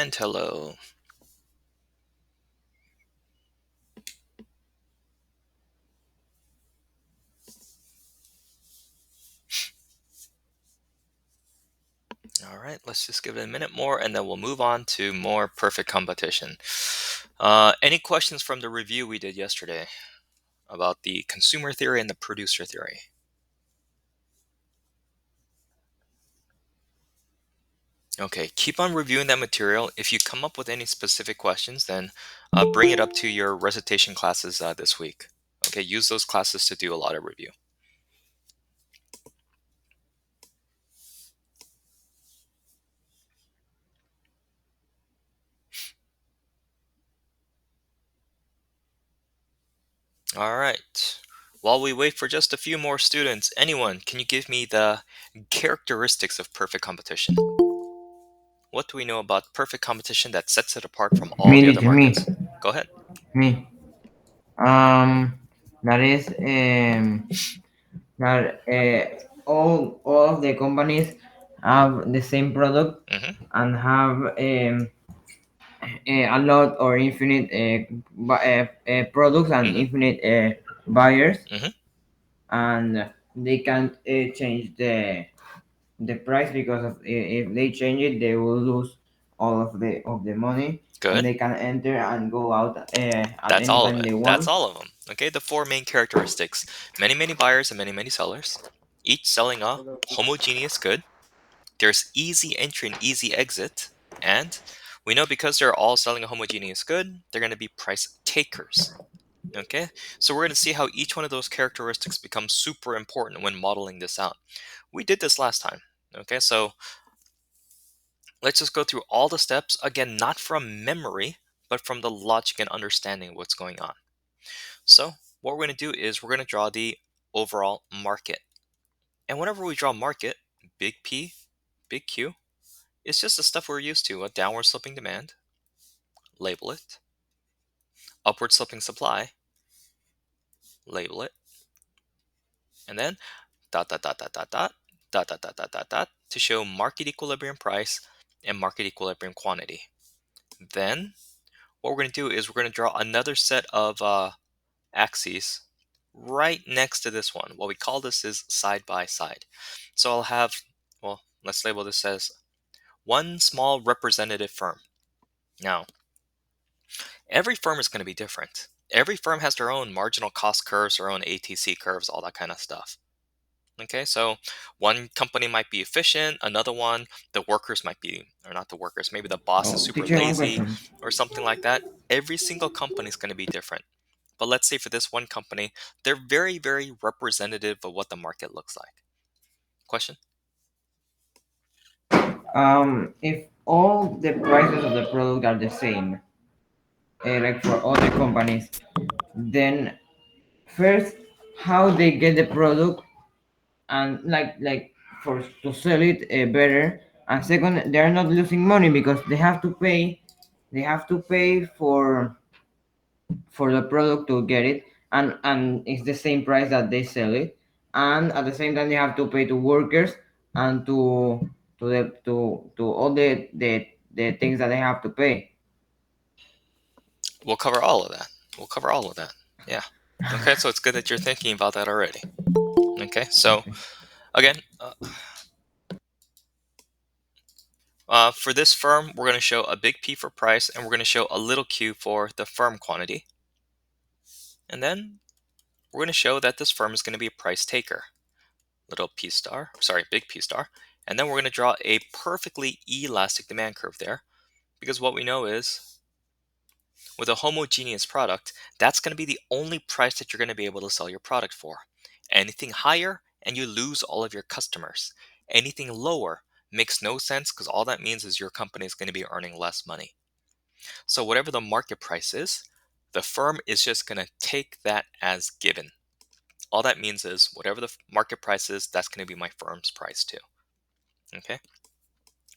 And hello. All right, let's just give it a minute more and then we'll move on to more perfect competition. Any questions from the review we did yesterday about the consumer theory and the producer theory? Okay, keep on reviewing that material. If you come up with any specific questions, then bring it up to your recitation classes this week. Okay, use those classes to do a lot of review. All right. While we wait for just a few more students, anyone, can you give me the characteristics of perfect competition? What do we know about perfect competition that sets it apart from all Me, the this other is me, markets? Go ahead. me. That is that all of the companies have the same product Hmm. and have a lot or infinite products and Hmm. infinite buyers, Hmm. and they can't change the price because of if they change it, they will lose all of the money, and Good. they can enter and go out at That's any all of time it. they That's want. all of them. Okay, the four main characteristics: many, many buyers and many, many sellers, each selling a homogeneous good. There's easy entry and easy exit, and we know because they're all selling a homogeneous good, they're going to be price takers. Okay, so we're going to see how each one of those characteristics becomes super important when modeling this out. We did this last time. Okay, so let's just go through all the steps, again, not from memory, but from the logic and understanding of what's going on. So what we're going to do is we're going to draw the overall market. And whenever we draw market, big P, big Q, it's just the stuff we're used to, a downward sloping demand, label it, upward sloping supply, label it, and then dot, dot, dot, dot, dot, dot, dot, dot, dot, dot, dot, dot, to show market equilibrium price and market equilibrium quantity. Then what we're going to do is we're going to draw another set of axes right next to this one. What we call this is side by side. So I'll have, well, let's label this as one small representative firm. Now, every firm is going to be different. Every firm has their own marginal cost curves, their own ATC curves, all that kind of stuff. Okay, so one company might be efficient, another one, the workers might be, or not the workers, maybe the boss is Oh, super teacher, one lazy question. or something like that. Every single company is going to be different. But let's say for this one company, they're very, very representative of what the market looks like. Question? If all the prices of the product are the same, like for all the companies, then first, how they get the product, and like for to sell it better, and second, they are not losing money because they have to pay for the product to get it, and it's the same price that they sell it, and at the same time they have to pay to workers and to all the things that they have to pay. We'll cover all of that. We'll cover all of that. Yeah. Okay, so it's good that you're thinking about that already. Okay, so Okay. again, for this firm, we're going to show a big P for price and we're going to show a little q for the firm quantity. And then we're going to show that this firm is going to be a price taker. Little P star, sorry, big P star. And then we're going to draw a perfectly elastic demand curve there, because what we know is with a homogeneous product, that's going to be the only price that you're going to be able to sell your product for. Anything higher, and you lose all of your customers. Anything lower makes no sense because all that means is your company is going to be earning less money. So, whatever the market price is, the firm is just going to take that as given. All that means is whatever the market price is, that's going to be my firm's price too. Okay.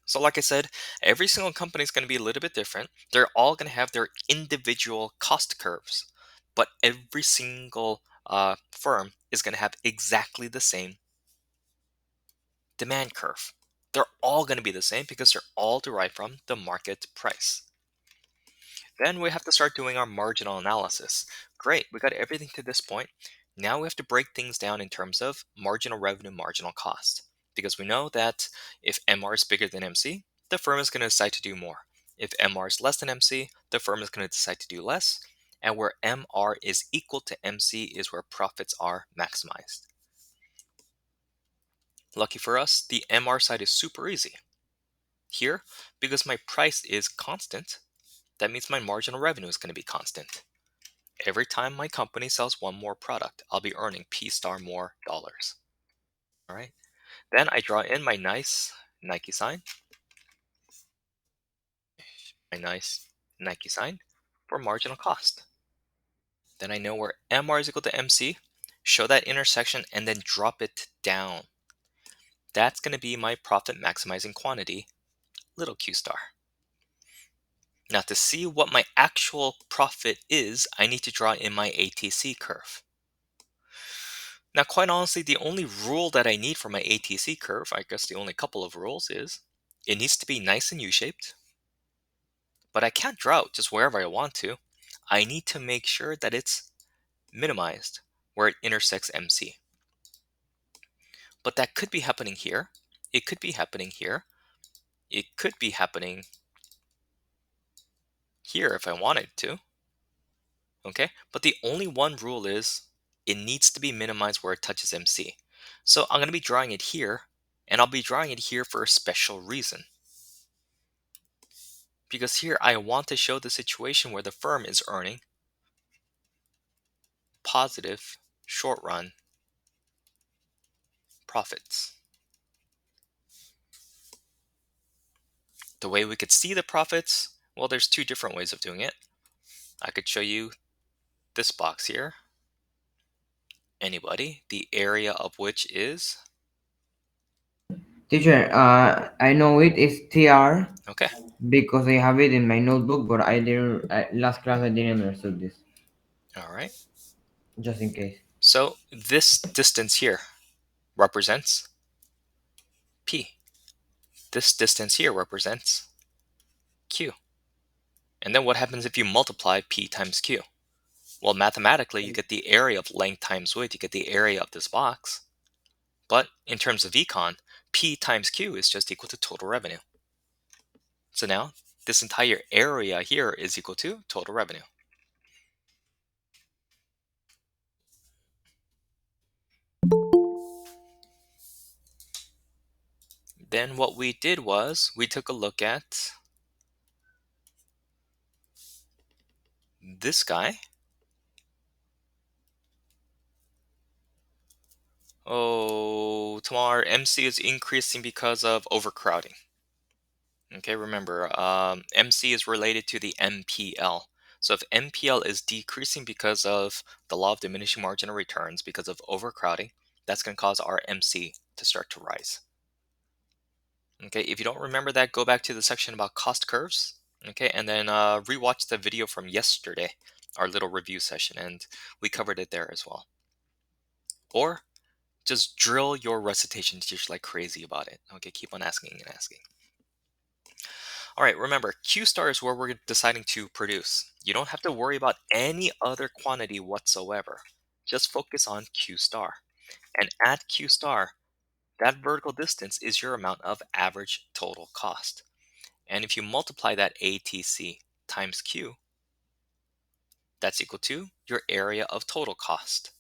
So, like I said, every single company is going to be a little bit different. They're all going to have their individual cost curves, but every single firm is going to have exactly the same demand curve. They're all going to be the same because they're all derived from the market price. Then we have to start doing our marginal analysis. Great, we got everything to this point. Now we have to break things down in terms of marginal revenue, marginal cost. Because we know that if MR is bigger than MC, the firm is going to decide to do more. If MR is less than MC, the firm is going to decide to do less. And where MR is equal to MC is where profits are maximized. Lucky for us, the MR side is super easy. Here, because my price is constant, that means my marginal revenue is going to be constant. Every time my company sells one more product, I'll be earning P star more dollars. All right. Then I draw in my nice Nike sign, my nice Nike sign for marginal cost. Then I know where MR is equal to MC, show that intersection, and then drop it down. That's going to be my profit maximizing quantity, little q star. Now to see what my actual profit is, I need to draw in my ATC curve. Now, quite honestly, the only rule that I need for my ATC curve, I guess the only couple of rules, is it needs to be nice and U-shaped, but I can't draw it just wherever I want to. I need to make sure that it's minimized where it intersects MC. But that could be happening here. It could be happening here. It could be happening here if I wanted to. Okay, but the only one rule is it needs to be minimized where it touches MC. So I'm going to be drawing it here, and I'll be drawing it here for a special reason. Because here I want to show the situation where the firm is earning positive short run profits. The way we could see the profits, well, there's two different ways of doing it. I could show you this box here. Anybody, the area of which is, Teacher, I know it is TR okay, because I have it in my notebook, but I didn't. Last class I didn't understood this. all right. Just in case. So this distance here represents P. This distance here represents Q. And then what happens if you multiply P times Q? Well, mathematically, you get the area of length times width. You get the area of this box. But in terms of econ, P times Q is just equal to total revenue. So now this entire area here is equal to total revenue. Then what we did was we took a look at this guy. Oh, tomorrow MC is increasing because of overcrowding. Okay, remember, MC is related to the MPL. So if MPL is decreasing because of the law of diminishing marginal returns, because of overcrowding, that's going to cause our MC to start to rise. Okay, if you don't remember that, go back to the section about cost curves. Okay, and then rewatch the video from yesterday, our little review session, and we covered it there as well. Or just drill your recitation teacher like crazy about it. Okay, keep on asking and asking. All right, remember, Q star is where we're deciding to produce. You don't have to worry about any other quantity whatsoever. Just focus on Q star. And at Q star, that vertical distance is your amount of average total cost. And if you multiply that ATC times Q, that's equal to your area of total cost.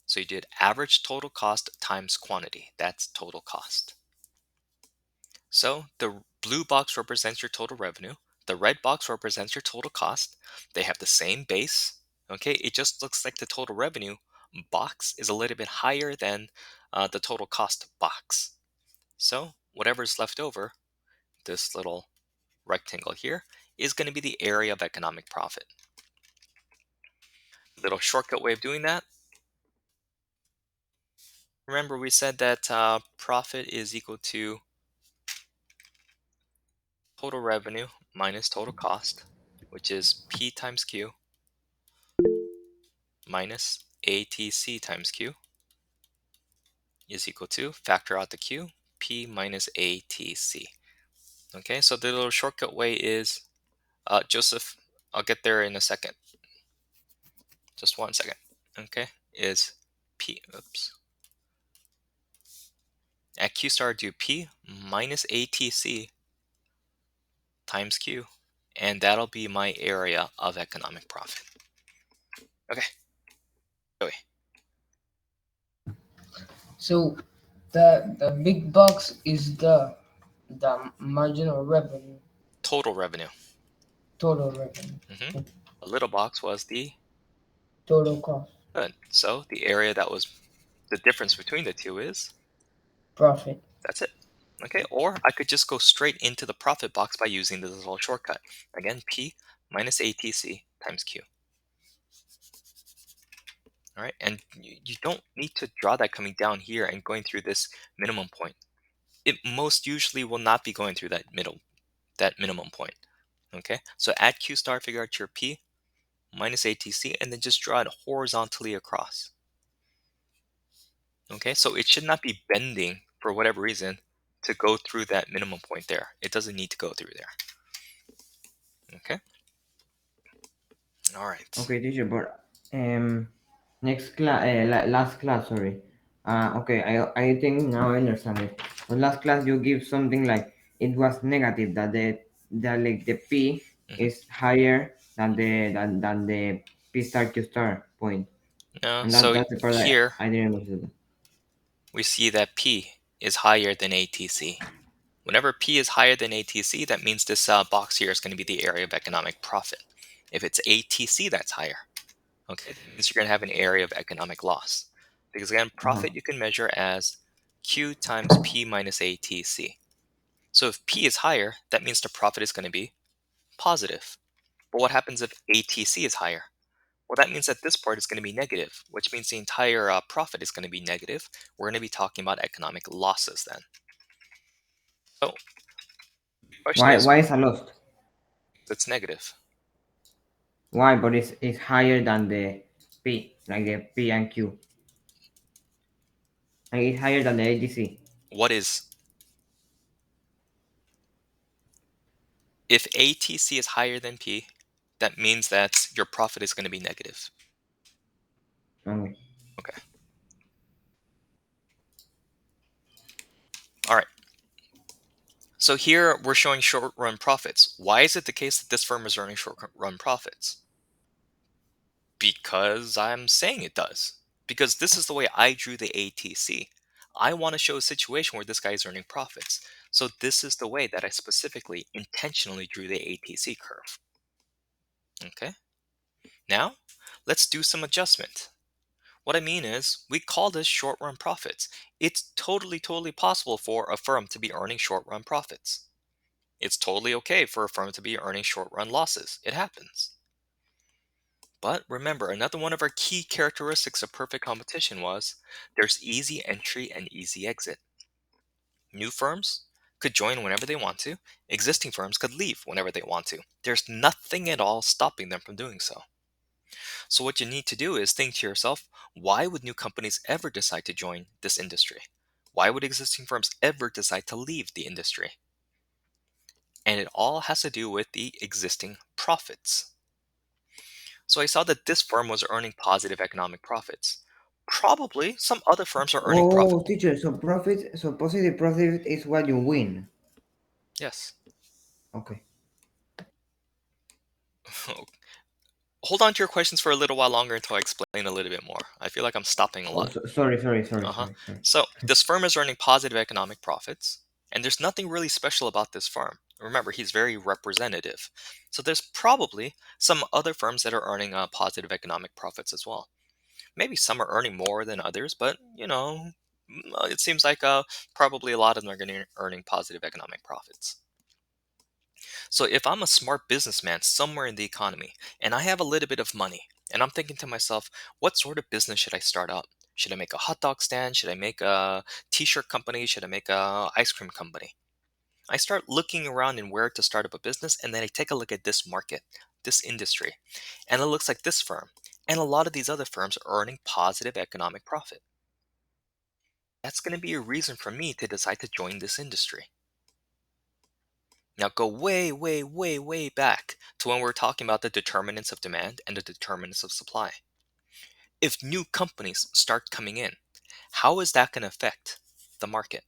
So you did average total cost times quantity. That's total cost. So the blue box represents your total revenue. The red box represents your total cost. They have the same base. Okay, it just looks like the total revenue box is a little bit higher than the total cost box. So whatever's left over, this little rectangle here, is going to be the area of economic profit. Little shortcut way of doing that. Remember we said that profit is equal to total revenue minus total cost, which is P times Q minus ATC times Q is equal to, factor out the Q, P minus ATC. Okay, so the little shortcut way is, Joseph, I'll get there in a second. Just 1 second. Okay, is P, oops. At Q star, do P minus ATC times Q, and that'll be my area of economic profit. Okay, go away. So the big box is the marginal revenue, Total revenue. total revenue, hmm The little box was the total cost, good. So the area that was the difference between the two is, profit. that's it. Okay, or I could just go straight into the profit box by using this little shortcut. Again, P minus ATC times Q. All right, and you don't need to draw that coming down here and going through this minimum point. It most usually will not be going through that minimum point. Okay, so add Q star, figure out your P minus ATC, and then just draw it horizontally across. Okay, so it should not be bending for whatever reason to go through that minimum point there. It doesn't need to go through there. Okay, all right. Okay, teacher, but next class, last class, sorry. Okay, I think now I understand it. But last class you give something like it was negative that the P hmm is higher than the P star Q star point, No, and so that's the part here I didn't understand. we see that P is higher than ATC. Whenever P is higher than ATC, that means this box here is going to be the area of economic profit. If it's ATC that's higher, okay, that means you're going to have an area of economic loss. Because again, Uh-huh. profit you can measure as Q times P minus ATC. So if P is higher, that means the profit is going to be positive. But what happens if ATC is higher? Well, that means that this part is going to be negative, which means the entire profit is going to be negative. We're going to be talking about economic losses then. So the question is, Why is a lost? it's negative. Why? But it's higher than the P, like the P and Q. Like it's higher than the ATC. What is, if ATC is higher than P, that means that your profit is going to be negative. Okay. Okay. All right. So here we're showing short run profits. Why is it the case that this firm is earning short run profits? Because I'm saying it does. Because this is the way I drew the ATC. I want to show a situation where this guy is earning profits. So this is the way that I specifically intentionally drew the ATC curve. Okay. Now, let's do some adjustment. What I mean is, we call this short run profits. It's totally possible for a firm to be earning short run profits. It's totally okay for a firm to be earning short run losses. It happens. But remember, another one of our key characteristics of perfect competition was there's easy entry and easy exit. New firms could join whenever they want to, existing firms could leave whenever they want to. There's nothing at all stopping them from doing so. So, what you need to do is think to yourself, why would new companies ever decide to join this industry? Why would existing firms ever decide to leave the industry? And it all has to do with the existing profits. So I saw that this firm was earning positive economic profits. Probably some other firms are earning profit. Oh, teacher, so positive profit is what you win. Yes. Okay. Hold on to your questions for a little while longer until I explain a little bit more. I feel like I'm stopping a Oh, lot. Uh-huh. sorry. So this firm is earning positive economic profits, and there's nothing really special about this firm. Remember, he's very representative. So there's probably some other firms that are earning positive economic profits as well. Maybe some are earning more than others, but it seems like probably a lot of them are getting earning positive economic profits. So if I'm a smart businessman somewhere in the economy and I have a little bit of money and I'm thinking to myself, what sort of business should I start up? Should I make a hot dog stand? Should I make a t-shirt company? Should I make a ice cream company? I start looking around and where to start up a business, and then I take a look at this market, this industry, and it looks like this firm and a lot of these other firms are earning positive economic profit. That's going to be a reason for me to decide to join this industry. Now go way, way, way, way back to when we're talking about the determinants of demand and the determinants of supply. If new companies start coming in, how is that going to affect the market?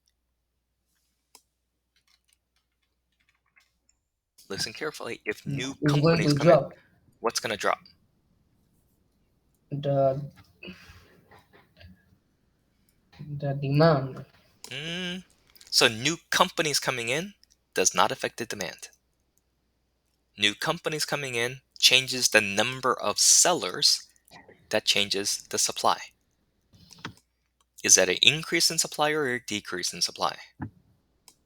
Listen carefully. If new It's going companies to come in, drop what's going to drop? the the demand. Mm, so new companies coming in does not affect the demand. New companies coming in changes the number of sellers, that changes the supply. Is that an increase in supply or a decrease in supply?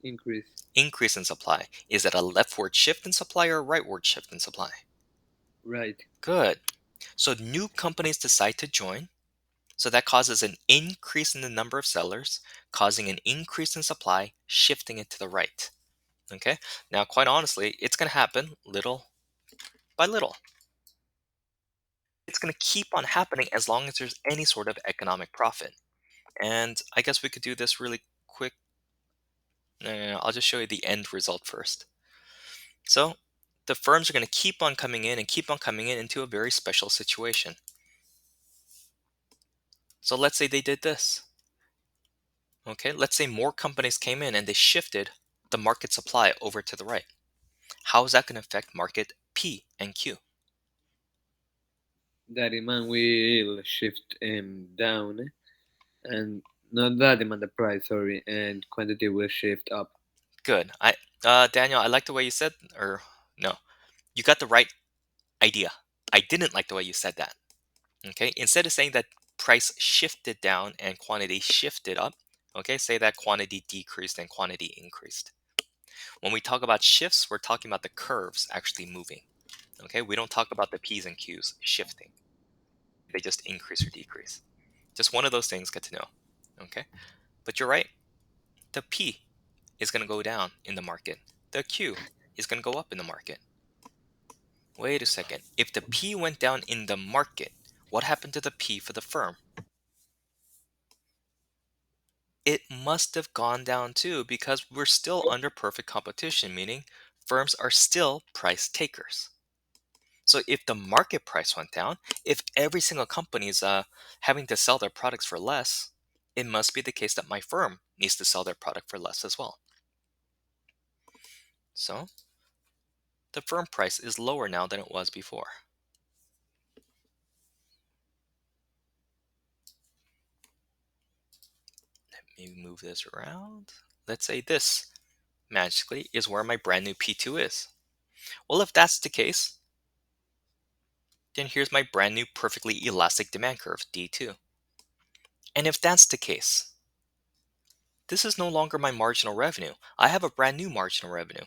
Increase. Increase in supply. Is that a leftward shift in supply or a rightward shift in supply? Right. Good. So new companies decide to join. So that causes an increase in the number of sellers, causing an increase in supply, shifting it to the right. Okay. Now, quite honestly, it's going to happen little by little. It's going to keep on happening as long as there's any sort of economic profit. And I guess we could do this really quick. No, I'll just show you the end result first. So the firms are going to keep on coming in and keep on coming in into a very special situation. So let's say they did this. Okay, let's say more companies came in and they shifted the market supply over to the right. How is that going to affect market P and Q? The demand will shift down, and not the demand, the price, sorry, and quantity will shift up. Good. Daniel, I like the way you said, or no, you got the right idea. I didn't like the way you said that. Okay, instead of saying that price shifted down and quantity shifted up, okay, say that quantity decreased and quantity increased. When we talk about shifts, we're talking about the curves actually moving. Okay, we don't talk about the P's and Q's shifting. They just increase or decrease. Just one of those things, get to know. Okay, but you're right. The P is going to go down in the market. The Q is going to go up in the market. Wait a second. If the P went down in the market, what happened to the P for the firm? It must have gone down too because we're still under perfect competition, meaning firms are still price takers. So if the market price went down, if every single company is having to sell their products for less, it must be the case that my firm needs to sell their product for less as well. So the firm price is lower now than it was before. Let me move this around. Let's say this magically is where my brand new P2 is. Well, if that's the case, then here's my brand new perfectly elastic demand curve, D2. And if that's the case, this is no longer my marginal revenue. I have a brand new marginal revenue.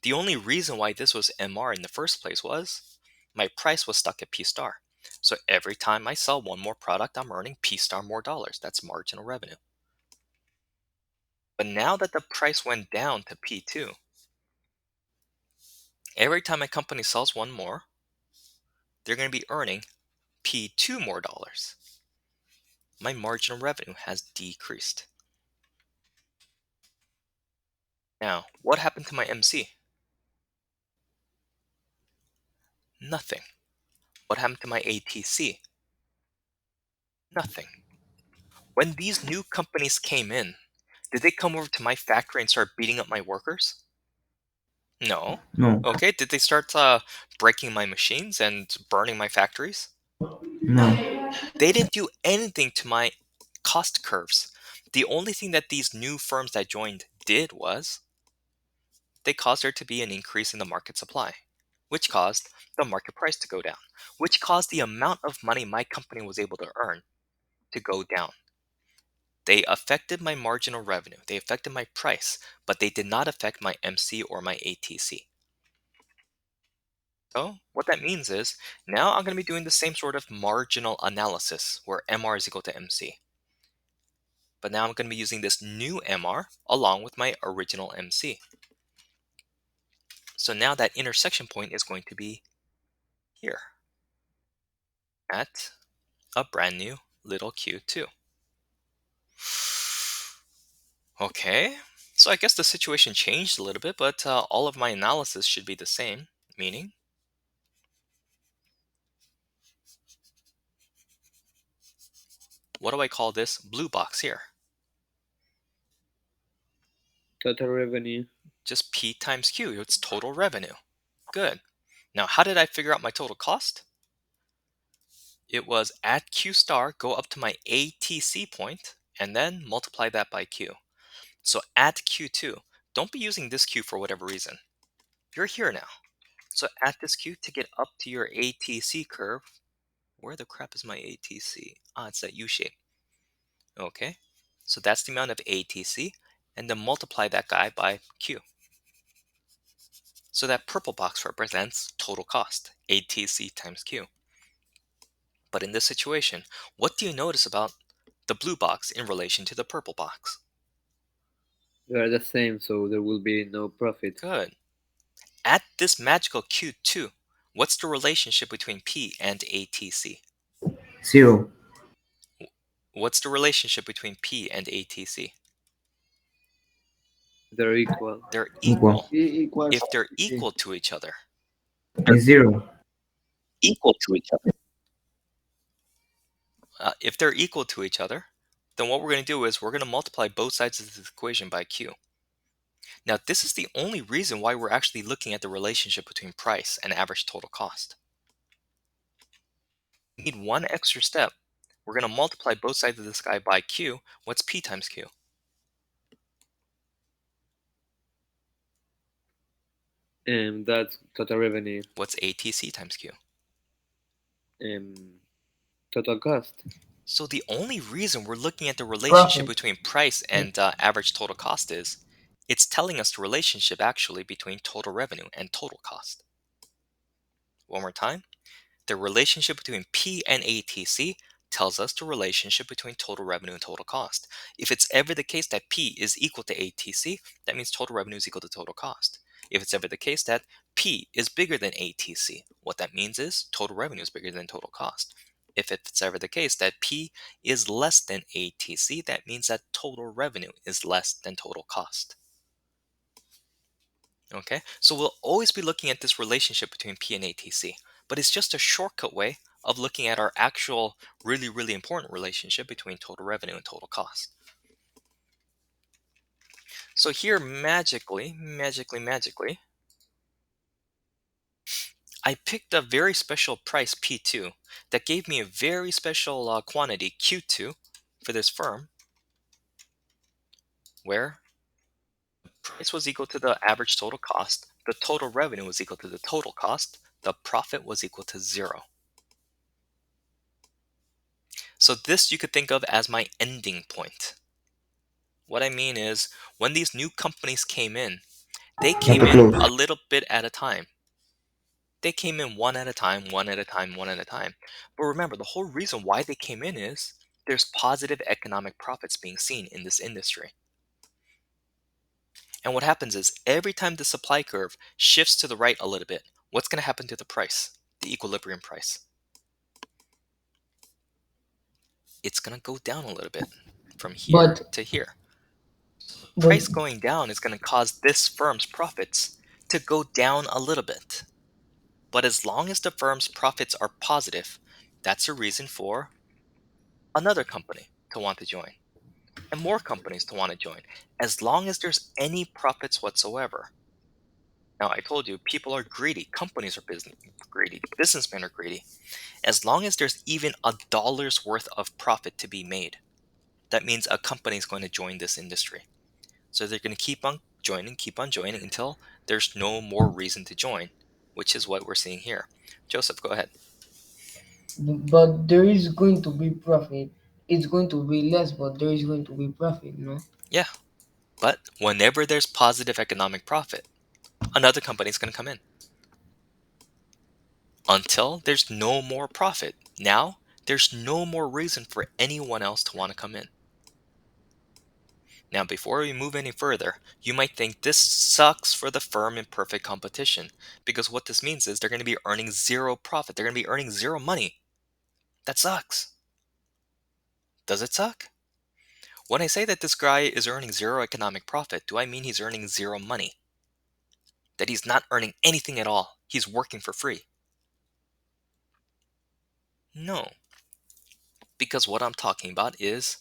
The only reason why this was MR in the first place was my price was stuck at P star. So every time I sell one more product, I'm earning P star more dollars. That's marginal revenue. But now that the price went down to P2, every time a company sells one more, they're going to be earning P2 more dollars. My marginal revenue has decreased. Now, what happened to my MC? Nothing. What happened to my ATC? Nothing. When these new companies came in, did they come over to my factory and start beating up my workers? No. No, Okay, did they start breaking my machines and burning my factories? no, They didn't do anything to my cost curves. The only thing that these new firms that joined did was they caused there to be an increase in the market supply, which caused the market price to go down, which caused the amount of money my company was able to earn to go down. They affected my marginal revenue, they affected my price, but they did not affect my MC or my ATC. So what that means is now I'm going to be doing the same sort of marginal analysis where MR is equal to MC. But now I'm going to be using this new MR along with my original MC. So now that intersection point is going to be here at a brand new little Q2. Okay, so I guess the situation changed a little bit, but all of my analysis should be the same, meaning what do I call this blue box here? Total revenue. Just P times Q, it's total revenue. Good. Now, how did I figure out my total cost? It was add Q star, go up to my ATC point, and then multiply that by Q. So add Q2. Don't be using this Q for whatever reason. You're here now. So add this Q to get up to your ATC curve. Where the crap is my ATC? Ah, it's that U shape. Okay. So that's the amount of ATC, and then multiply that guy by Q. So that purple box represents total cost, ATC times Q. But in this situation, what do you notice about the blue box in relation to the purple box? They are the same, so there will be no profit. Good. At this magical Q2, what's the relationship between P and ATC? 0. What's the relationship between P and ATC? They're equal. They're Equal. equal. E equals If they're C. equal to each other, Is 0. if they're equal to each other, then what we're going to do is we're going to multiply both sides of this equation by Q. Now, this is the only reason why we're actually looking at the relationship between price and average total cost. We need one extra step. We're going to multiply both sides of this guy by Q. What's P times Q? And that's total revenue. What's ATC times Q? Um, Total cost. So the only reason we're looking at the relationship Profit. between price and average total cost is it's telling us the relationship actually between total revenue and total cost. One more time. The relationship between P and ATC tells us the relationship between total revenue and total cost. If it's ever the case that P is equal to ATC, that means total revenue is equal to total cost. If it's ever the case that P is bigger than ATC, what that means is total revenue is bigger than total cost. If it's ever the case that P is less than ATC, that means that total revenue is less than total cost. Okay, so we'll always be looking at this relationship between P and ATC, but it's just a shortcut way of looking at our actual really, really important relationship between total revenue and total cost. So here, magically, I picked a very special price P2 that gave me a very special quantity Q2 for this firm, where price was equal to the average total cost, the total revenue was equal to the total cost, the profit was equal to 0. So this you could think of as my ending point. What I mean is, when these new companies came in, they Not came too in close. a little bit at a time. They came in one at a time, one at a time, one at a time. But remember, the whole reason why they came in is there's positive economic profits being seen in this industry. And what happens is every time the supply curve shifts to the right a little bit, what's going to happen to the price, the equilibrium price? It's going to go down a little bit from here But to here. but Price going down is going to cause this firm's profits to go down a little bit. But as long as the firm's profits are positive, that's a reason for another company to want to join and more companies to want to join, as long as there's any profits whatsoever. Now, I told you, people are greedy, companies are greedy, businessmen are greedy. As long as there's even $1 worth of profit to be made, that means a company is going to join this industry. So they're going to keep on joining until there's no more reason to join, which is what we're seeing here. Joseph, go ahead. but there is going to be profit. It's going to be less, but there is going to be profit, no? Yeah, but whenever there's positive economic profit, another company is going to come in until there's no more profit. Now, there's no more reason for anyone else to want to come in. Now, before we move any further, you might think this sucks for the firm in perfect competition, because what this means is they're going to be earning zero profit. They're going to be earning zero money. That sucks. Does it suck? When I say that this guy is earning zero economic profit, do I mean he's earning zero money? That he's not earning anything at all? He's working for free? No, because what I'm talking about is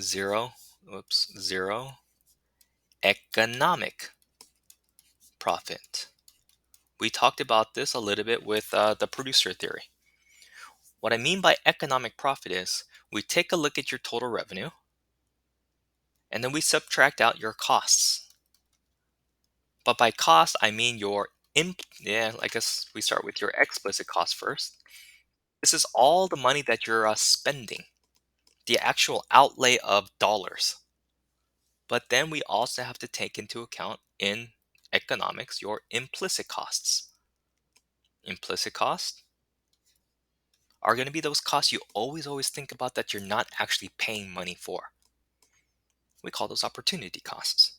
zero, zero economic profit. We talked about this a little bit with the producer theory. What I mean by economic profit is we take a look at your total revenue and then we subtract out your costs. But by cost, I mean your I guess we start with your explicit cost first. This is all the money that you're spending, the actual outlay of dollars. But then we also have to take into account in economics your implicit costs. Implicit costs are going to be those costs you always think about that you're not actually paying money for. We call those opportunity costs.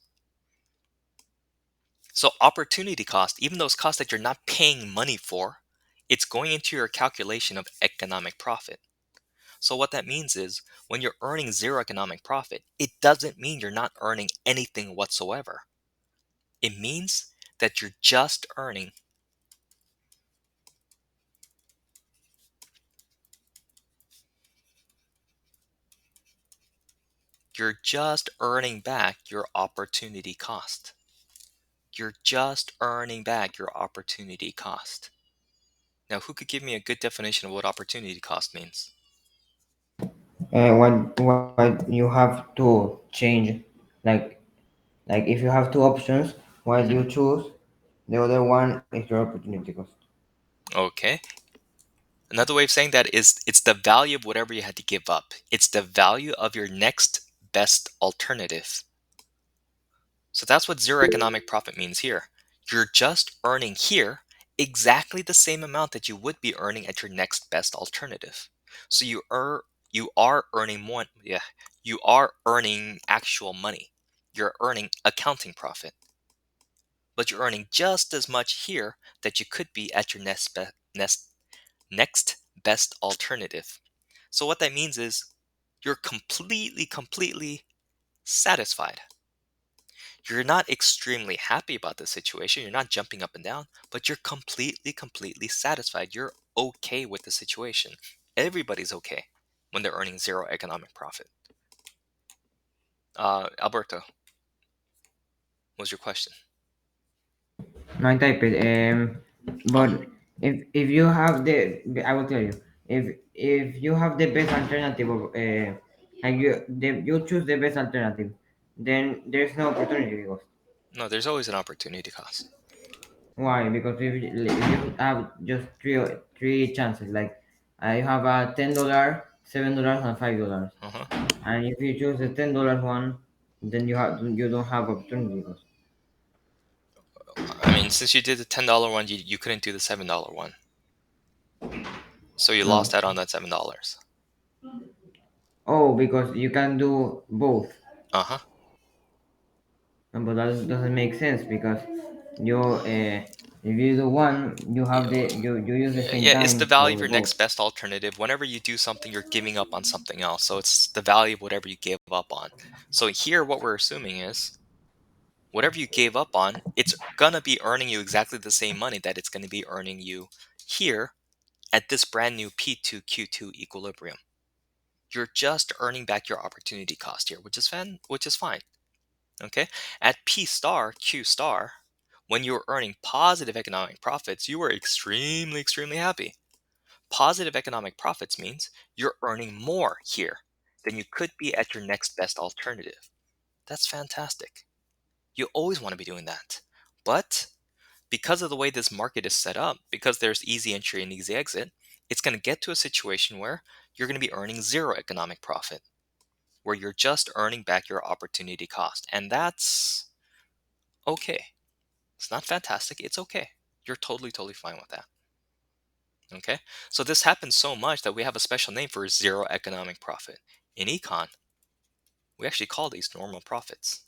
So opportunity cost, even those costs that you're not paying money for, it's going into your calculation of economic profit. So what that means is when you're earning zero economic profit, it doesn't mean you're not earning anything whatsoever. It means that you're just earning back your opportunity cost. You're just earning back your opportunity cost. Now, who could give me a good definition of what opportunity cost means? What you have to change, like like if you have two options, what Hmm. you choose, the other one is your opportunity cost. Okay. Another way of saying that is it's the value of whatever you had to give up. It's the value of your next best alternative. So that's what zero economic profit means here. You're just earning here exactly the same amount that you would be earning at your next best alternative. So you are earning more, yeah, you are earning actual money. You're earning accounting profit, but you're earning just as much here that you could be at your next best alternative. So what that means is you're completely satisfied. You're not extremely happy about the situation. You're not jumping up and down, but you're completely satisfied. You're okay with the situation. Everybody's okay when they're earning zero economic profit. Alberto, what's your question? No, I type it. Uh, But if you have I will tell you. If you have the best alternative of like you choose the best alternative, then there's no opportunity cost. no, there's always an opportunity cost. Why? Because if you have just three chances, like you have a $10, $7, and $5, Uh-huh. and if you choose the $10 one, then you don't have opportunity cost. I mean, since you did the $10 one, you couldn't do the $7 one. So you lost No. out on that $7. Oh, because you can do both. Uh-huh. But that doesn't make sense because you if you do one, you have you use the same Yeah, it's the time value of for your next both. best alternative. Whenever you do something, you're giving up on something else. So it's the value of whatever you gave up on. So here, what we're assuming is whatever you gave up on, it's gonna be earning you exactly the same money that it's gonna be earning you here at this brand new P2 Q2 equilibrium. You're just earning back your opportunity cost here, which is fine. Okay? At P star, Q star, when you're earning positive economic profits, you are extremely happy. Positive economic profits means you're earning more here than you could be at your next best alternative. That's fantastic. You always want to be doing that. But because of the way this market is set up, because there's easy entry and easy exit, it's going to get to a situation where you're going to be earning zero economic profit, where you're just earning back your opportunity cost. And that's okay. It's not fantastic. It's okay. You're totally fine with that. Okay. So this happens so much that we have a special name for zero economic profit. In econ, we actually call these normal profits.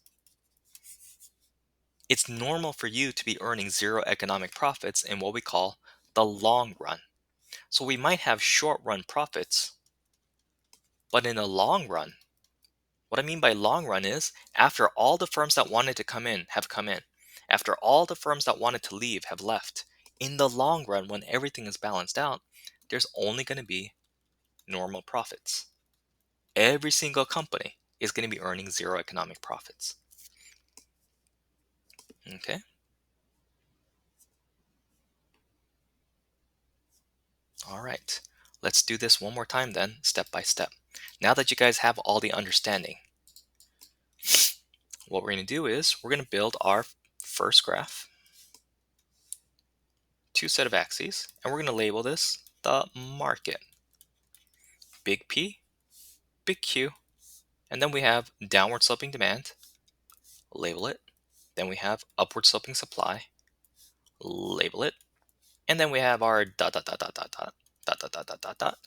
It's normal for you to be earning zero economic profits in what we call the long run. So we might have short run profits, but in the long run, What I mean by long run is after all the firms that wanted to come in have come in, after all the firms that wanted to leave have left, in the long run, when everything is balanced out, there's only going to be normal profits. Every single company is going to be earning zero economic profits. Okay. All right. Let's do this one more time then, step by step. Now that you guys have all the understanding, what we're going to do is we're going to build our first graph, two set of axes, and we're going to label this the market. Big P, big Q, and then we have downward sloping demand, label it. Then we have upward sloping supply, label it. And then we have our dot dot dot dot dot dot dot dot dot dot dot dot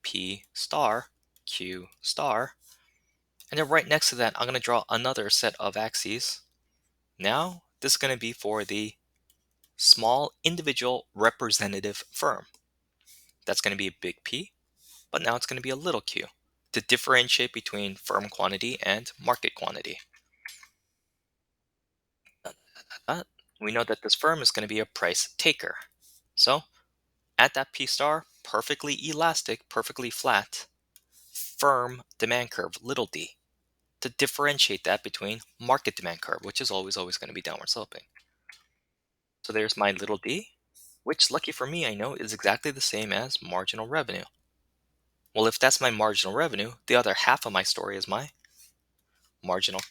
P star, Q star. And then right next to that, I'm going to draw another set of axes. Now, this is going to be for the small individual representative firm. That's going to be a big P, but now it's going to be a little q to differentiate between firm quantity and market quantity. We know that this firm is going to be a price taker. So at that P star, perfectly elastic, perfectly flat, firm demand curve, little d, to differentiate that between market demand curve, which is always going to be downward sloping. So there's my little d, which, lucky for me, I know is exactly the same as marginal revenue. Well, if that's my marginal revenue, the other half of my story is my marginal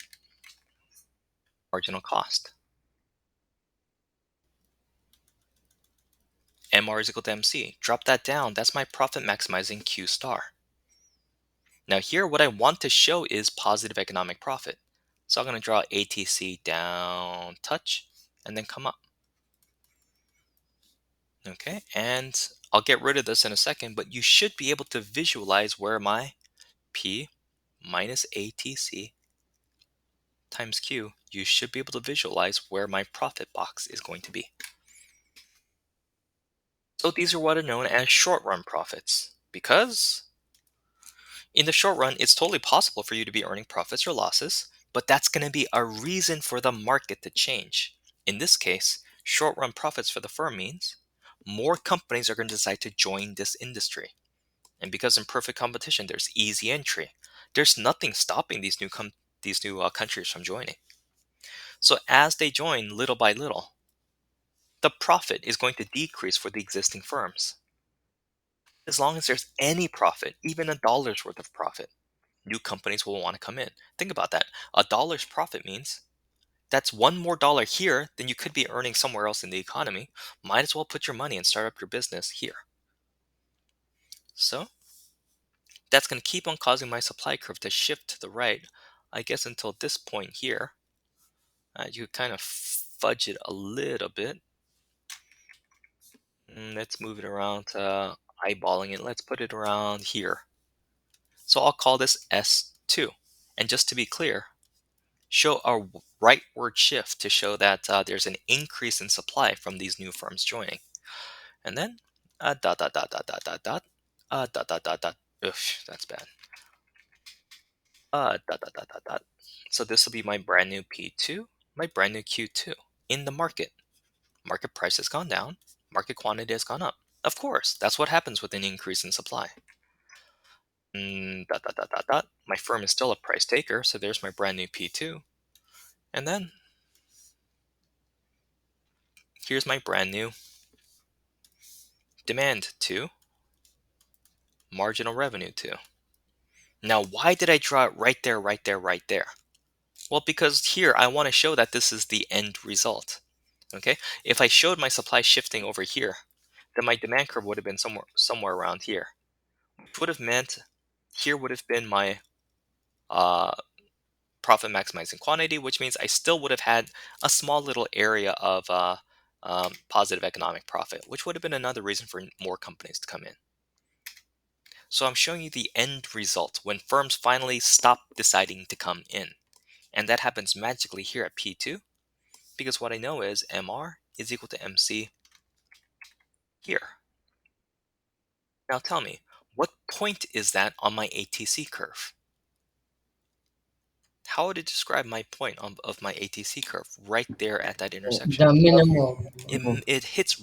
cost. MR is equal to MC. Drop that down. That's my profit maximizing Q star. Now here, what I want to show is positive economic profit. So I'm going to draw ATC down, touch, and then come up. Okay, and I'll get rid of this in a second, but you should be able to visualize where my P minus ATC times Q, you should be able to visualize where my profit box is going to be. So these are what are known as short run profits, because in the short run, it's totally possible for you to be earning profits or losses, but that's going to be a reason for the market to change. In this case, short run profits for the firm means more companies are going to decide to join this industry. And because in perfect competition, there's easy entry. There's nothing stopping these new countries from joining. So as they join little by little, the profit is going to decrease for the existing firms. As long as there's any profit, even a dollar's worth of profit, new companies will want to come in. Think about that. A dollar's profit means that's one more dollar here than you could be earning somewhere else in the economy. Might as well put your money and start up your business here. So that's going to keep on causing my supply curve to shift to the right, I guess, until this point here. You could kind of fudge it a little bit. Let's move it around to eyeballing it. Let's put it around here. So I'll call this S2. And just to be clear, show a rightward shift to show that there's an increase in supply from these new firms joining. And then dot dot dot dot dot dot dot dot dot dot dot. Oof, that's bad. Dot dot dot dot dot. So this will be my brand new P2, my brand new Q2 in the market. Market price has gone down. Market quantity has gone up. Of course, that's what happens with an increase in supply. Dot dot dot dot dot. My firm is still a price taker, so there's my brand new P2. And then here's my brand new demand 2, marginal revenue 2. Now, why did I draw it right there, right there, right there? Well, because here I want to show that this is the end result. Okay, if I showed my supply shifting over here, then my demand curve would have been somewhere around here, which would have meant here would have been my uh, profit maximizing quantity, which means I still would have had a small little area of positive economic profit, which would have been another reason for more companies to come in. So I'm showing you the end result when firms finally stop deciding to come in. And that happens magically here at P2, because what I know is MR is equal to MC here. Now tell me, what point is that on my ATC curve? How would it describe my point of my ATC curve right there at that intersection? The minimum. It hits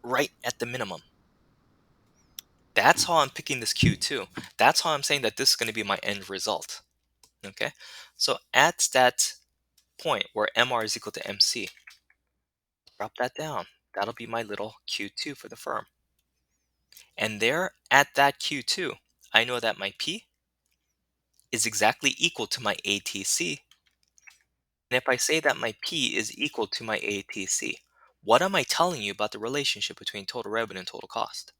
right at the minimum. That's how I'm picking this Q2. That's how I'm saying that this is going to be my end result. Okay, so at that point where MR is equal to MC, drop that down. That'll be my little Q2 for the firm. And there at that Q2, I know that my P is exactly equal to my ATC. And if I say that my P is equal to my ATC, what am I telling you about the relationship between total revenue and total cost?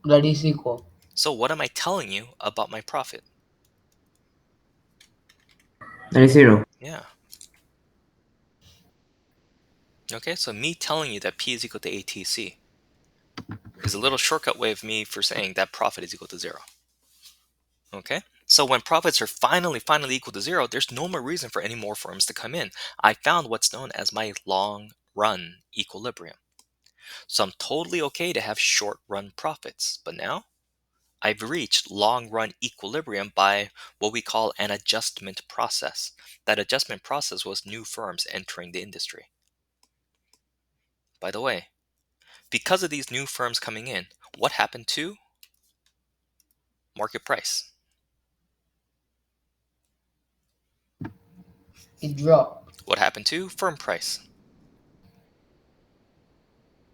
That is equal. So what am I telling you about my profit? That is zero. Yeah. Okay, so me telling you that P is equal to ATC is a little shortcut way of me for saying that profit is equal to zero. Okay, so when profits are finally equal to zero, there's no more reason for any more firms to come in. I found what's known as my long run equilibrium. So I'm totally okay to have short run profits, but now I've reached long run equilibrium by what we call an adjustment process. That adjustment process was new firms entering the industry. By the way, because of these new firms coming in, what happened to market price? It dropped. What happened to firm price?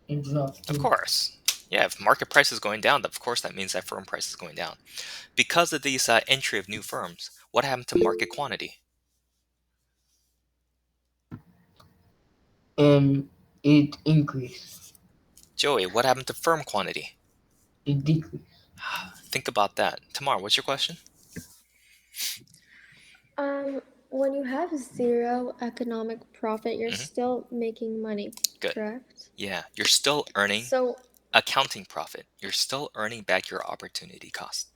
It dropped Of too. course. Yeah, if market price is going down, of course that means that firm price is going down. Because of these entry of new firms, what happened to market quantity? It increased. Joey, what happened to firm quantity? It decreased. Think about that. Tamar, what's your question? Um, when you have zero economic profit, you're Hmm. still making money, Good. correct? Yeah, you're still earning So, accounting profit. You're still earning back your opportunity cost.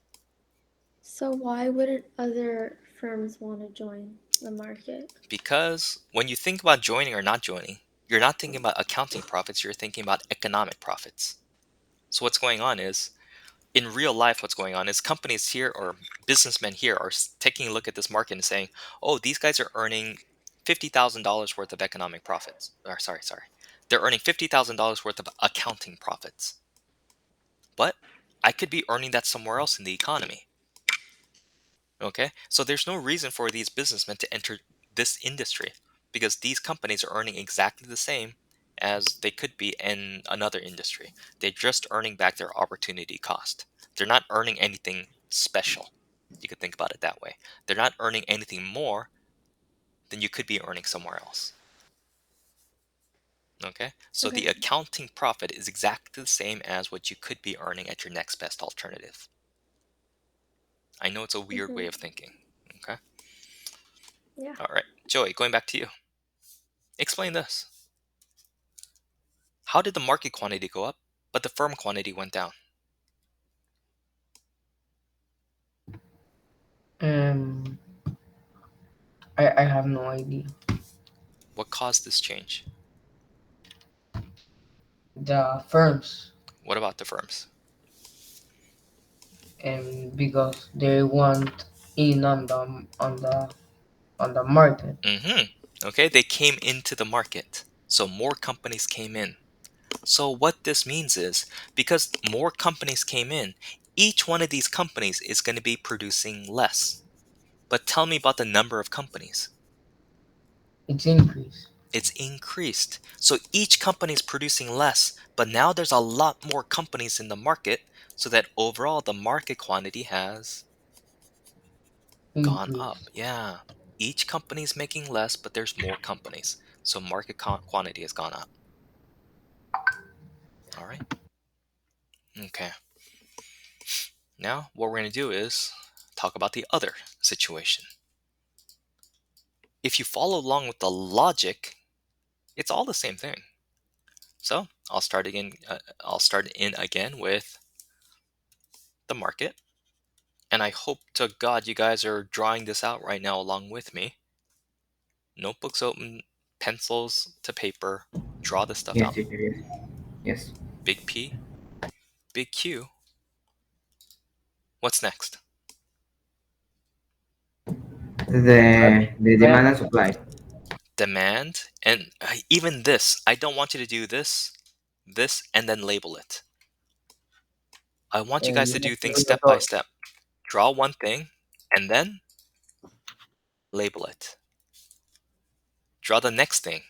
so why wouldn't other firms want to join the market? Because when you think about joining or not joining, you're not thinking about accounting profits, you're thinking about economic profits. So what's going on is, in real life, what's going on is companies here or businessmen here are taking a look at this market and saying, oh, these guys are earning $50,000 worth of economic profits. Or sorry. They're earning $50,000 worth of accounting profits. But I could be earning that somewhere else in the economy. Okay, so there's no reason for these businessmen to enter this industry because these companies are earning exactly the same as they could be in another industry. They're just earning back their opportunity cost. They're not earning anything special. You could think about it that way. They're not earning anything more than you could be earning somewhere else. Okay, so the Okay. accounting profit is exactly the same as what you could be earning at your next best alternative. I know it's a weird way Mm-hmm. of thinking. Okay, Yeah. all right, Joey, going back to you. Explain this. How did the market quantity go up, but the firm quantity went down? Um, I have no idea. What caused this change? The firms, What about the firms? because they want in on the market. Okay, they came into the market. So more companies came in. So what this means is because more companies came in, each one of these companies is going to be producing less. But tell me about the number of companies. It's increased. It's increased. So each company is producing less, but now there's a lot more companies in the market, so that overall the market quantity has gone up. Increased. Yeah. Each company is making less, but there's more companies. So market quantity has gone up. All right. Okay. Now, what we're going to do is talk about the other situation. If you follow along with the logic, it's all the same thing. So I'll start again. I'll start in again with the market. And I hope to God you guys are drawing this out right now along with me. Notebooks open, pencils to paper, draw this stuff Yes, out. teacher, yes. Yes. Big P, big Q. What's next? But The when demand and supply. Demand, and even this, I don't want you to do this, and then label it. I want you guys you to have do to things do the step by thought. step. Draw one thing, and then label it. Draw the next thing,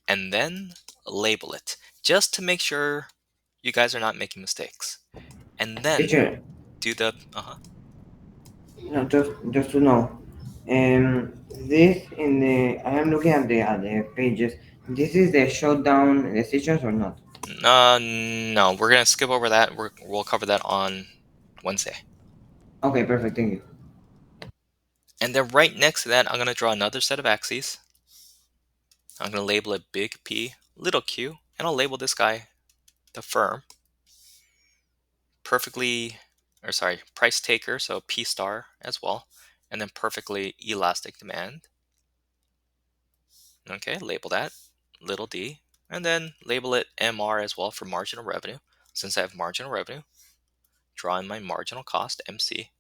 and then label it. Just to make sure you guys are not making mistakes. And then Teacher, do the, no, just to know. This in the I am looking at the pages. This is the shutdown decisions or not? no, we're gonna skip over that. We'll cover that on Wednesday. Okay, perfect. Thank you. And then right next to that, I'm gonna draw another set of axes. I'm gonna label it big P, little q, and I'll label this guy the firm. Perfectly, or sorry, price taker, so P star as well, and then perfectly elastic demand. Okay, label that little d, and then label it MR as well for marginal revenue. Since I have marginal revenue, draw in my marginal cost, MC,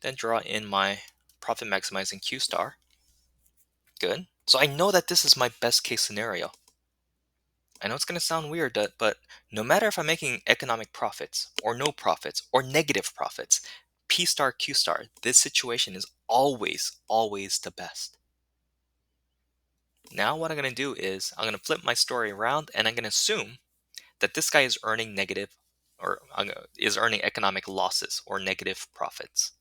then draw in my profit maximizing Q star. Good. So I know that this is my best case scenario. I know it's going to sound weird, but no matter if I'm making economic profits or no profits or negative profits, P star, Q star, this situation is always the best. Now what I'm going to do is I'm going to flip my story around and I'm going to assume that this guy is earning negative or is earning economic losses or negative profits.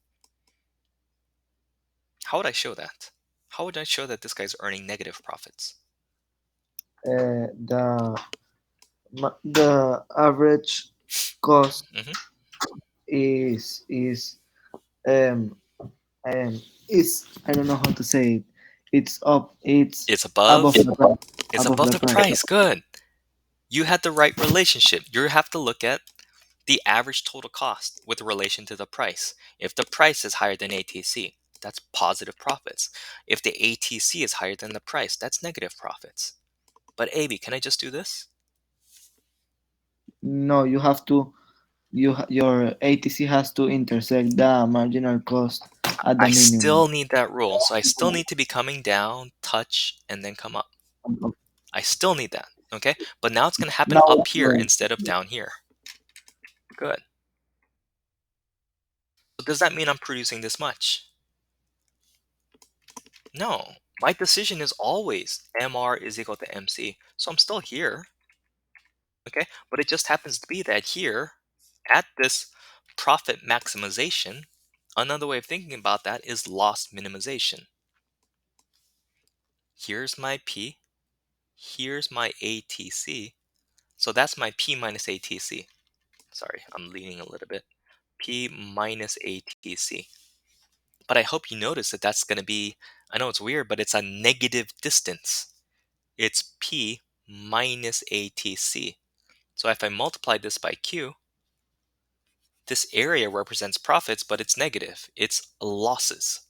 How would I show that? How would I show that this guy's earning negative profits? The average cost Hmm. is um is I don't know how to say it. It's up. It's It's above above. the price. It's Above above the the price. price. Good. You had the right relationship. You have to look at the average total cost with relation to the price. If the price is higher than ATC, that's positive profits. If the ATC is higher than the price, that's negative profits. But AB, can I just do this? No, you have to. Your ATC has to intersect the marginal cost at the I minimum. still need that rule. So I still need to be coming down, touch, and then come up. I still need that. Okay? But now it's going to happen Now, up here instead of down here. Good. So does that mean I'm producing this much? No. My decision is always MR is equal to MC. So I'm still here. Okay? But it just happens to be that here, at this profit maximization, another way of thinking about that is loss minimization. Here's my P. Here's my ATC. So that's my P minus ATC. Sorry, I'm leaning a little bit. P minus ATC. But I hope you notice that that's going to be, I know it's weird, but it's a negative distance. It's P minus ATC. So if I multiply this by Q, this area represents profits, but it's negative. It's losses.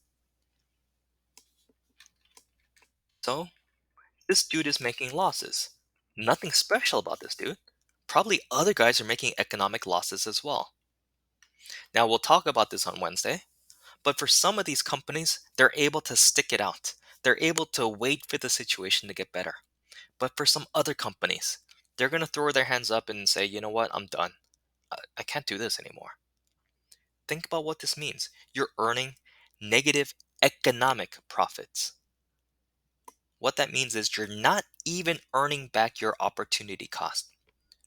So this dude is making losses. Nothing special about this dude. Probably other guys are making economic losses as well. Now we'll talk about this on Wednesday. But for some of these companies, they're able to stick it out. They're able to wait for the situation to get better. But for some other companies, they're going to throw their hands up and say, you know what, I'm done. I can't do this anymore. Think about what this means. You're earning negative economic profits. What that means is you're not even earning back your opportunity cost.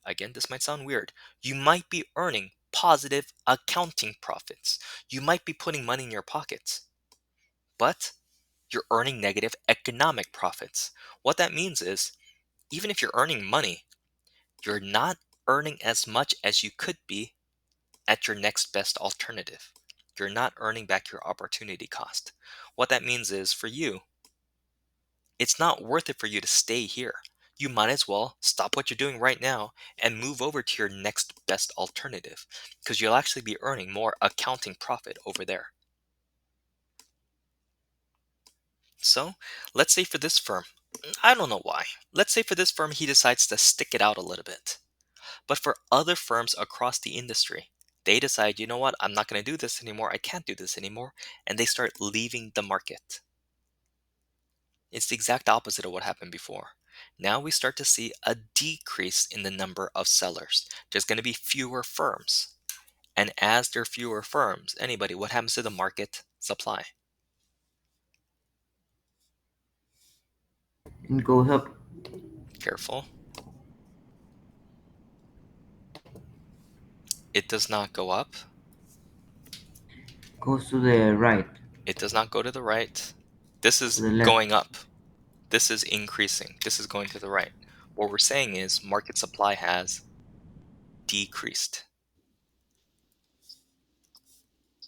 Again, this might sound weird. You might be earning positive accounting profits. You might be putting money in your pockets. But you're earning negative economic profits. What that means is, even if you're earning money, you're not earning as much as you could be at your next best alternative. You're not earning back your opportunity cost. What that means is, for you, it's not worth it for you to stay here. You might as well stop what you're doing right now and move over to your next best alternative because you'll actually be earning more accounting profit over there. So, let's say for this firm, I don't know why. Let's say for this firm, he decides to stick it out a little bit. But for other firms across the industry, They decide, you know what, I'm not going to do this anymore. I can't do this anymore. And they start leaving the market. It's the exact opposite of what happened before. Now we start to see a decrease in the number of sellers. There's going to be fewer firms. And as there are fewer firms, anybody, what happens to the market supply? It goes up. Careful. It does not go up. Goes to the right. It does not go to the right. This To is the left. going up. This is increasing. This is going to the right. What we're saying is market supply has decreased.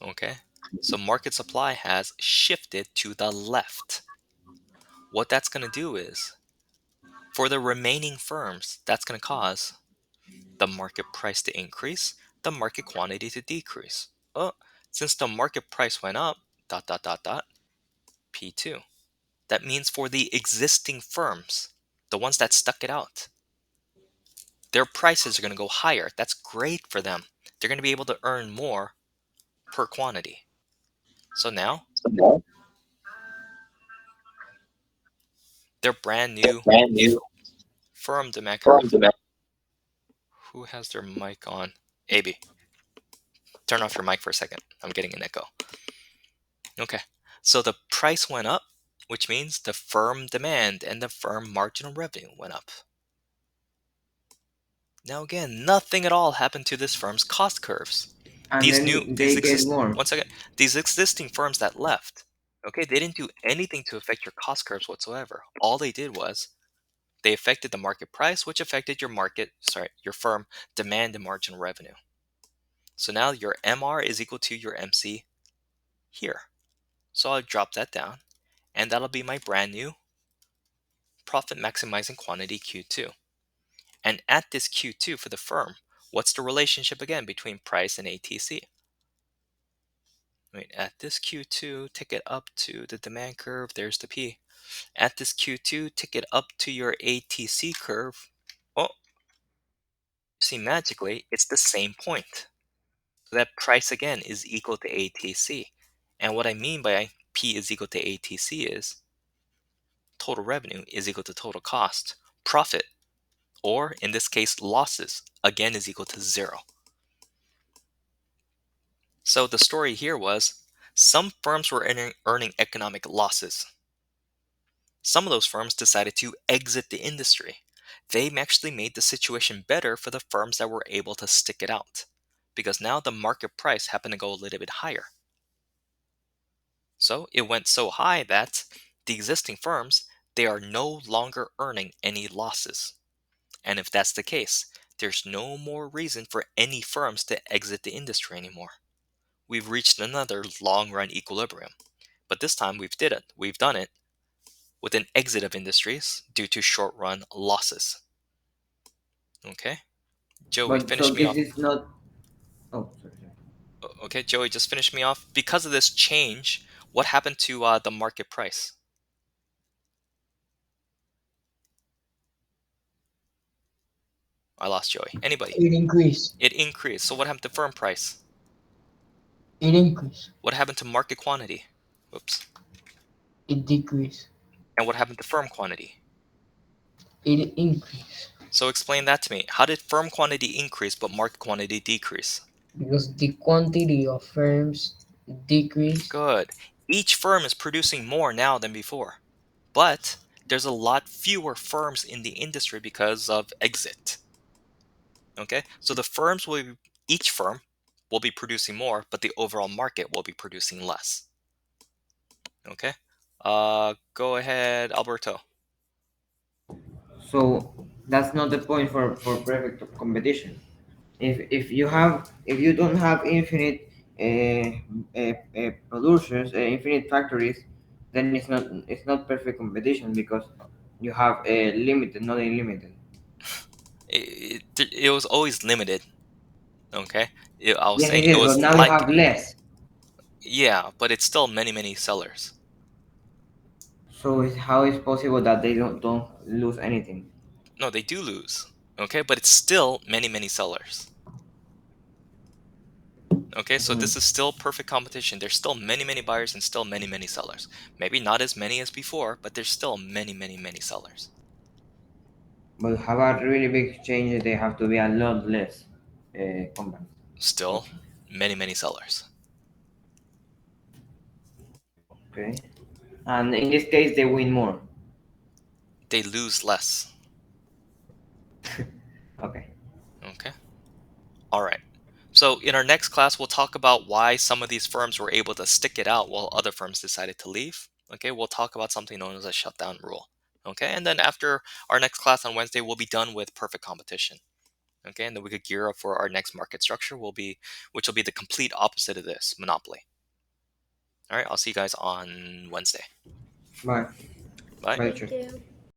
Okay? So market supply has shifted to the left. What that's going to do is, for the remaining firms, that's going to cause the market price to increase, the market quantity to decrease. Oh, since the market price went up, dot, dot, dot, dot, P2. That means for the existing firms, the ones that stuck it out, their prices are going to go higher. That's great for them. They're going to be able to earn more per quantity. So now, their brand new firm demand curve. Who has their mic on? AB, turn off your mic for a second. I'm getting an echo. Okay, so the price went up, which means the firm demand and the firm marginal revenue went up. Now again, nothing at all happened to this firm's cost curves. And These then they get more. one second, these existing firms that left, okay, they didn't do anything to affect your cost curves whatsoever. All they did was they affected the market price, which affected your firm demand and marginal revenue. So now your MR is equal to your MC here. So I'll drop that down, and that'll be my brand new profit maximizing quantity Q2. And at this Q2 for the firm, what's the relationship again between price and ATC? Right, at this Q2, take it up to the demand curve, there's the P. At this Q2, take it up to your ATC curve. Oh, see, magically, it's the same point. So that price again is equal to ATC. And what I mean by P is equal to ATC is total revenue is equal to total cost. Profit, or in this case, losses, again is equal to 0. So the story here was some firms were earning economic losses. Some of those firms decided to exit the industry. They actually made the situation better for the firms that were able to stick it out, because now the market price happened to go a little bit higher. So it went so high that the existing firms, they are no longer earning any losses. And if that's the case, there's no more reason for any firms to exit the industry anymore. We've reached another long-run equilibrium. But this time we've done it with an exit of industries due to short-run losses. Okay, Joey, But so finish me this off. is not. Oh, sorry. Okay, Joey, just finish me off. Because of this change, what happened to the market price? I lost Joey. Anybody? It increased. It increased. So what happened to firm price? It increased. What happened to market quantity? Whoops. It decreased. And what happened to firm quantity? It increased. So explain that to me. How did firm quantity increase but market quantity decrease? Because the quantity of firms decreased. Good. Each firm is producing more now than before. But there's a lot fewer firms in the industry because of exit. Okay? So each firm will be producing more, but the overall market will be producing less. Okay? Go ahead, Alberto. So that's not the point for perfect competition. If you don't have infinite producers, infinite factories, then it's not perfect competition because you have a limited, not unlimited. It was always limited. Okay? I was Yes, it saying it is, but was now you like, have less. yeah, but it's still many, many sellers. So how is possible that they don't lose anything? No, they do lose. Okay? But it's still many, many sellers. Okay, so Mhm. this is still perfect competition. There's still many buyers and still many sellers. Maybe not as many as before, but there's still many sellers. But have a really big change, they have to be a lot less companies. Still Okay. many sellers. Okay. And in this case, they win more. They lose less. Okay. Okay. All right. So in our next class, we'll talk about why some of these firms were able to stick it out while other firms decided to leave. Okay, we'll talk about something known as a shutdown rule. Okay, and then after our next class on Wednesday, we'll be done with perfect competition. Okay, and then we could gear up for our next market structure, which will be the complete opposite of this, monopoly. All right, I'll see you guys on Wednesday. Bye. Bye. Bye, Thank teacher. you.